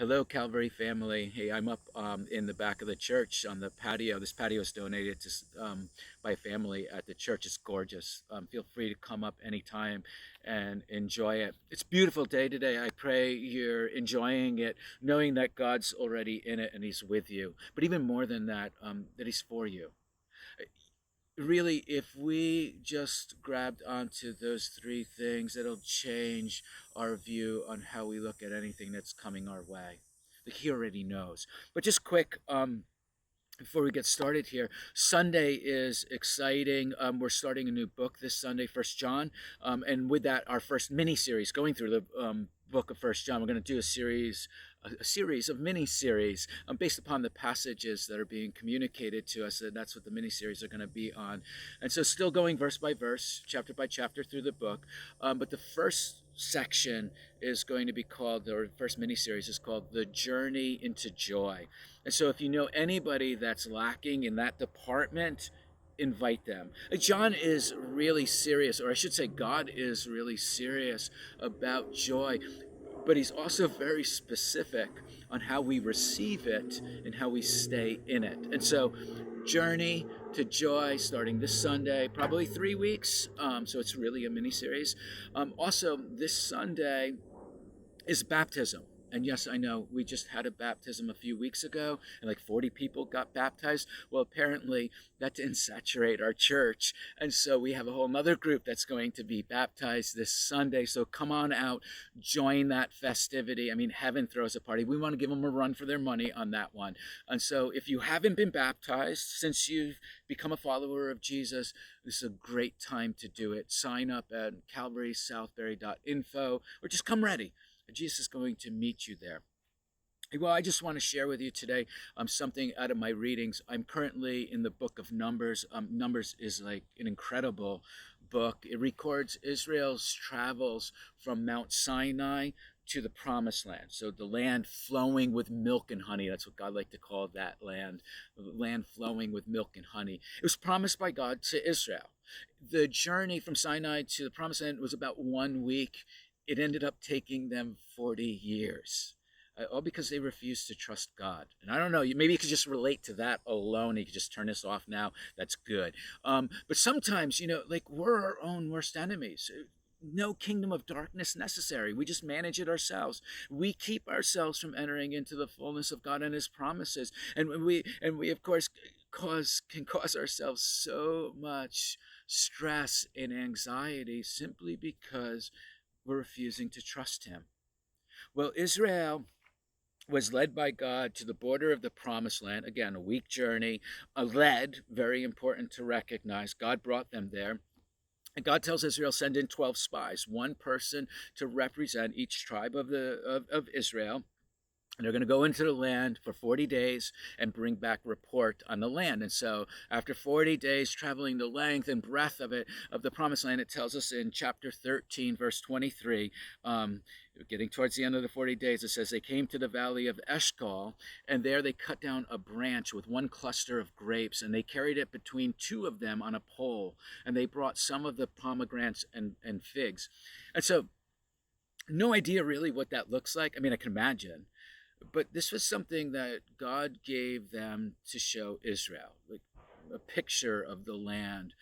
Hello, Calvary family. Hey, I'm up in the back of the church on the patio. This patio is donated by a family at the church. It's gorgeous. Feel free to come up anytime and enjoy it. It's a beautiful day today. I pray you're enjoying it, knowing that God's already in it and He's with you. But even more than that, that He's for you. Really, if we just grabbed onto those three things, it'll change our view on how we look at anything that's coming our way. Like he already knows. But just quick, before we get started here, Sunday is exciting. We're starting a new book this Sunday, First John, and with that, our first mini series going through the book of First John. We're going to do a series of mini series based upon the passages that are being communicated to us. And that's what the mini series are going to be on. And so, still going verse by verse, chapter by chapter through the book. But the first section is going to be called, or the first mini series is called "The Journey into Joy." And so, if you know anybody that's lacking in that department, invite them. John is really serious, or I should say, God is really serious about joy, but he's also very specific on how we receive it and how we stay in it. And so, Journey to Joy, starting this Sunday, probably 3 weeks. So, it's really a mini series. Also, this Sunday is baptism. And yes, I know we just had a baptism a few weeks ago and like 40 people got baptized. Well, apparently that didn't saturate our church. And so we have a whole other group that's going to be baptized this Sunday. So come on out, join that festivity. I mean, heaven throws a party. We want to give them a run for their money on that one. And so if you haven't been baptized since you've become a follower of Jesus, this is a great time to do it. Sign up at calvarysouthbury.info or just come ready. Jesus is going to meet you there. Well, I just want to share with you today something out of my readings. I'm currently in the book of Numbers. Numbers is like an incredible book. It records Israel's travels from Mount Sinai to the promised land. So the land flowing with milk and honey. That's what God liked to call that land, the land flowing with milk and honey. It was promised by God to Israel. The journey from Sinai to the promised land was about 1 week. It ended up taking them 40 years, all because they refused to trust God. And I don't know, maybe you could just relate to that alone. You could just turn this off now. That's good. But sometimes, like we're our own worst enemies. No kingdom of darkness necessary. We just manage it ourselves. We keep ourselves from entering into the fullness of God and His promises. And we of course can cause ourselves so much stress and anxiety simply because we're refusing to trust Him. Well, Israel was led by God to the border of the promised land. Again, a week journey, very important to recognize. God brought them there. And God tells Israel, send in 12 spies, one person to represent each tribe of Israel. And they're going to go into the land for 40 days and bring back report on the land. And so after 40 days traveling the length and breadth of the promised land, it tells us in chapter 13, verse 23, getting towards the end of the 40 days, it says they came to the valley of Eshcol, and there they cut down a branch with one cluster of grapes, and they carried it between two of them on a pole, and they brought some of the pomegranates and figs. And so no idea really what that looks like. I mean, I can imagine. But this was something that God gave them to show Israel, like a picture of the land.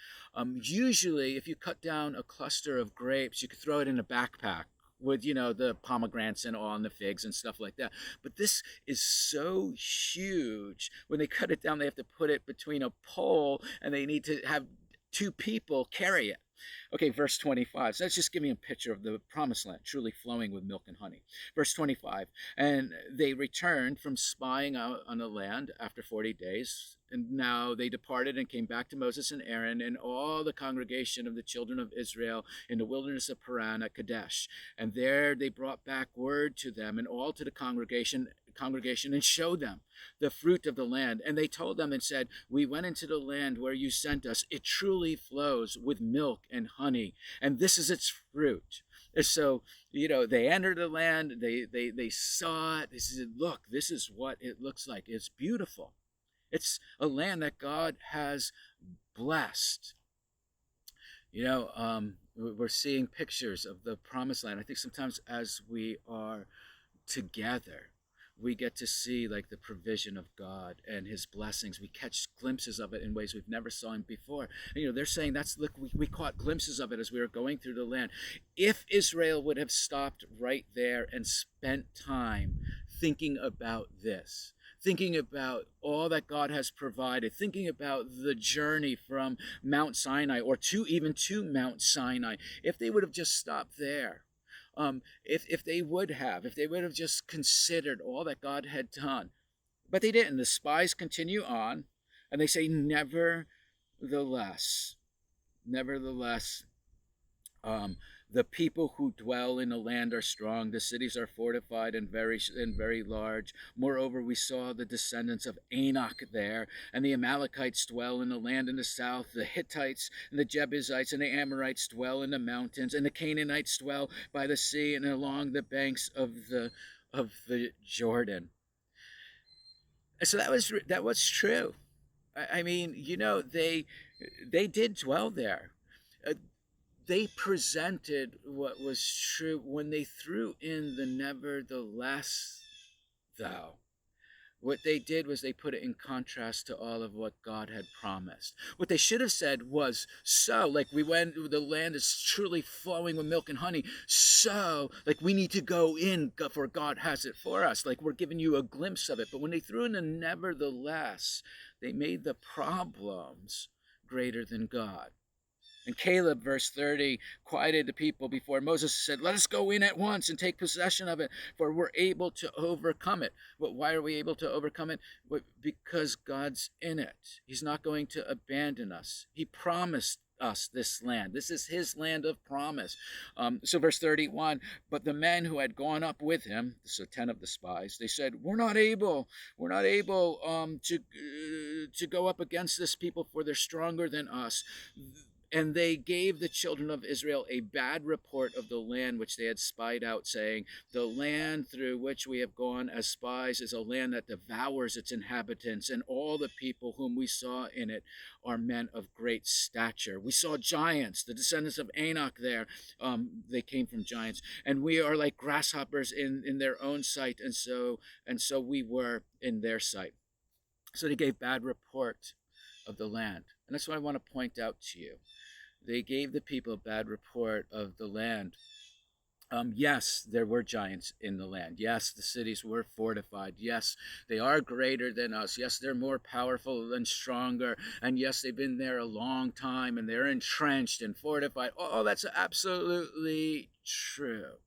Usually, if you cut down a cluster of grapes, you could throw it in a backpack with, the pomegranates and all and the figs and stuff like that. But this is so huge. When they cut it down, they have to put it between a pole and they need to have two people carry it. Okay, verse 25. So that's just giving a picture of the promised land, truly flowing with milk and honey. Verse 25. And they returned from spying out on the land after 40 days. And now they departed and came back to Moses and Aaron and all the congregation of the children of Israel in the wilderness of Paran at Kadesh. And there they brought back word to them and all to the congregation and showed them the fruit of the land. And they told them and said, we went into the land where you sent us. It truly flows with milk and honey, and this is its fruit. And so, they entered the land, they saw it, they said, look, this is what it looks like. It's beautiful. It's a land that God has blessed. We're seeing pictures of the promised land. I think sometimes as we are together, we get to see like the provision of God and his blessings. We catch glimpses of it in ways we've never saw him before. And, they're saying look, we caught glimpses of it as we were going through the land. If Israel would have stopped right there and spent time thinking about this, thinking about all that God has provided, thinking about the journey from Mount Sinai or even to Mount Sinai, if they would have just stopped there, if they would have just considered all that God had done, but they didn't. The spies continue on, and they say, nevertheless, the people who dwell in the land are strong. The cities are fortified and very large. Moreover, we saw the descendants of Anak there, and the Amalekites dwell in the land in the south. The Hittites and the Jebusites and the Amorites dwell in the mountains, and the Canaanites dwell by the sea and along the banks of the Jordan. So that was true. I mean, they did dwell there. They presented what was true when they threw in the nevertheless, though. What they did was they put it in contrast to all of what God had promised. What they should have said was, the land is truly flowing with milk and honey. So, we need to go in, for God has it for us. We're giving you a glimpse of it. But when they threw in the nevertheless, they made the problems greater than God. And Caleb, verse 30, quieted the people before Moses, said, let us go in at once and take possession of it, for we're able to overcome it. But why are we able to overcome it? Because God's in it. He's not going to abandon us. He promised us this land. This is his land of promise. So verse 31, but the men who had gone up with him, so 10 of the spies, they said, we're not able to go up against this people, for they're stronger than us. And they gave the children of Israel a bad report of the land which they had spied out, saying, the land through which we have gone as spies is a land that devours its inhabitants, and all the people whom we saw in it are men of great stature. We saw giants, the descendants of Anak there. They came from giants, and we are like grasshoppers in their own sight, and so we were in their sight. So they gave bad report of the land. And that's what I want to point out to you. They gave the people a bad report of the land. Yes, there were giants in the land. Yes, the cities were fortified. Yes, they are greater than us. Yes, they're more powerful and stronger. And yes, they've been there a long time, and they're entrenched and fortified. Oh, that's absolutely true.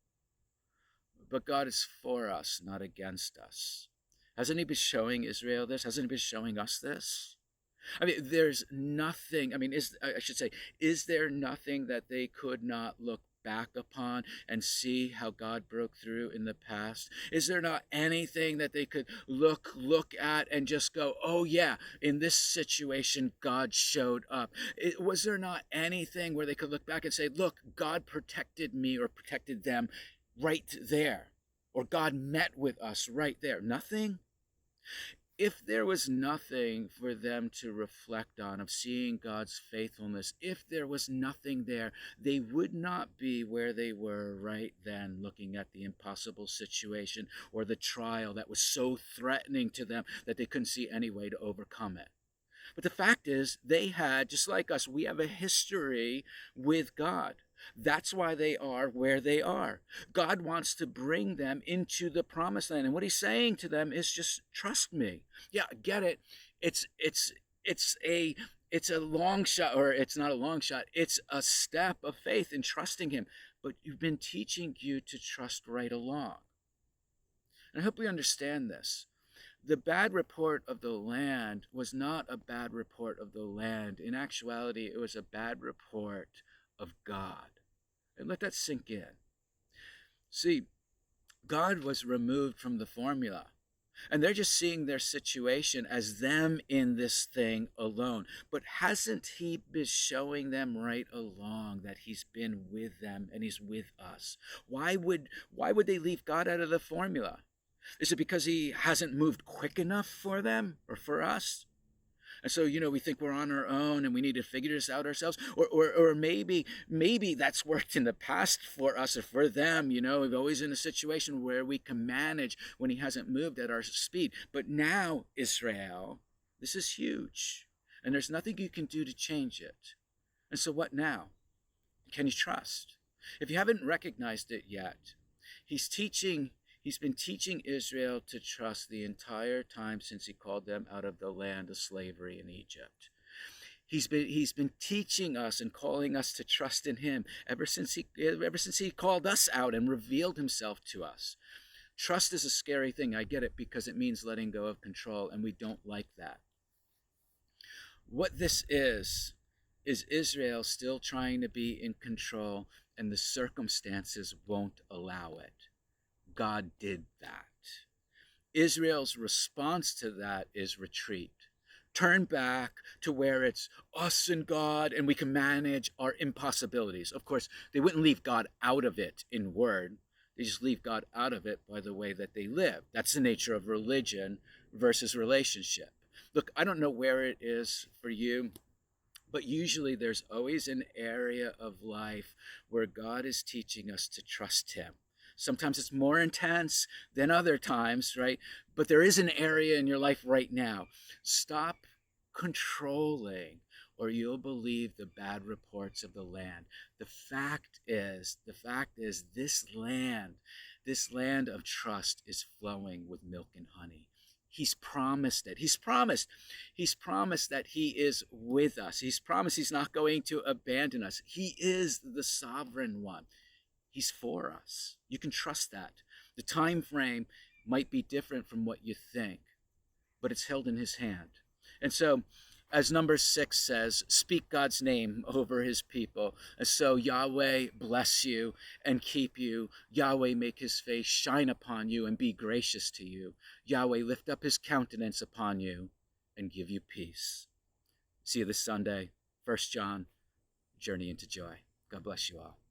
But God is for us, not against us. Hasn't he been showing Israel this? Hasn't he been showing us this? I mean, there's nothing, is there nothing that they could not look back upon and see how God broke through in the past? Is there not anything that they could look at and just go, oh yeah, in this situation, God showed up? Was there not anything where they could look back and say, look, God protected me or protected them right there? Or God met with us right there? Nothing? If there was nothing for them to reflect on of seeing God's faithfulness, if there was nothing there, they would not be where they were right then, looking at the impossible situation or the trial that was so threatening to them that they couldn't see any way to overcome it. But the fact is, they had, just like us, we have a history with God. That's why they are where they are. God wants to bring them into the promised land. And what he's saying to them is just trust me. Yeah, get it. It's a long shot, or it's not a long shot. It's a step of faith in trusting him. But you've been teaching you to trust right along. And I hope we understand this. The bad report of the land was not a bad report of the land. In actuality, it was a bad report of God. And let that sink in. See, God was removed from the formula. And they're just seeing their situation as them in this thing alone. But hasn't he been showing them right along that he's been with them and he's with us? Why would they leave God out of the formula? Is it because he hasn't moved quick enough for them or for us? And so, we think we're on our own and we need to figure this out ourselves. Or maybe that's worked in the past for us or for them. We're always in a situation where we can manage when he hasn't moved at our speed. But now, Israel, this is huge. And there's nothing you can do to change it. And so what now? Can you trust? If you haven't recognized it yet, he's been teaching Israel to trust the entire time since he called them out of the land of slavery in Egypt. He's been teaching us and calling us to trust in him ever since he called us out and revealed himself to us. Trust is a scary thing. I get it, because it means letting go of control, and we don't like that. What this is Israel still trying to be in control, and the circumstances won't allow it. God did that. Israel's response to that is retreat. Turn back to where it's us and God, and we can manage our impossibilities. Of course, they wouldn't leave God out of it in word. They just leave God out of it by the way that they live. That's the nature of religion versus relationship. Look, I don't know where it is for you, but usually there's always an area of life where God is teaching us to trust him. Sometimes it's more intense than other times, right? But there is an area in your life right now. Stop controlling, or you'll believe the bad reports of the land. The fact is, this land of trust is flowing with milk and honey. He's promised it. He's promised that he is with us. He's promised he's not going to abandon us. He is the sovereign one. He's for us. You can trust that. The time frame might be different from what you think, but it's held in his hand. And so, as number 6 says, speak God's name over his people. And so Yahweh bless you and keep you. Yahweh make his face shine upon you and be gracious to you. Yahweh lift up his countenance upon you and give you peace. See you this Sunday. 1 John, Journey into Joy. God bless you all.